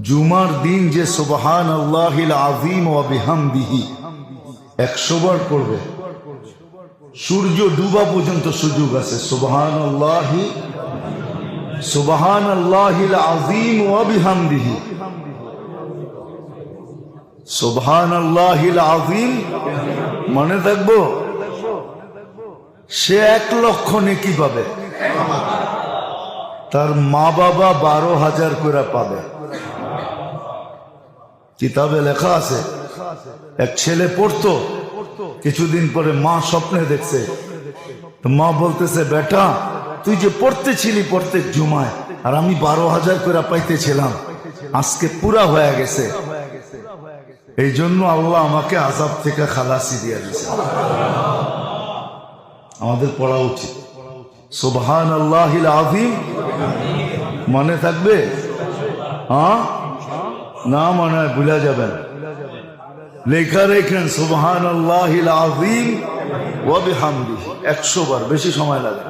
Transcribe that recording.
জুমার দিন যে সুবহানাল্লাহিল আযীম ওয়া বিহামদিহি 100 বার পড়বে, সূর্য ডুবা পর্যন্ত সুযোগ আছে। সুবহানাল্লাহিল আযীম ওয়া বিহামদিহি, সুবহানাল্লাহিল আযীম মনে থাকবো। সে 1 লক্ষ নেকি পাবে, তার মা বাবা 12,000 করে পাবে। কিতাবে লেখা আছে, এক ছেলে পড়তো, কিছুদিন পরে মা স্বপ্নে দেখছে, তো মা বলতেছে, বেটা তুই যে পড়তেছিলি প্রত্যেক জুমায়, আর আমি 12,000 করে পাইতেছিলাম, আজকে পুরা হয়ে গেছে, এই জন্য আল্লাহ আমাকে আযাব থেকে খালাসি দিয়ে দিয়েছে। আমাদের পড়া উচিত। সুবহানাল্লাহিল আযীম মনে থাকবে? হ্যাঁ, না মনে হয় ভুলে যাবেন। লেখা রেখেন সুবহানাল্লাহিল আযীম ওয়া বিহামদিহি 100 বার, বেশি সময় লাগে।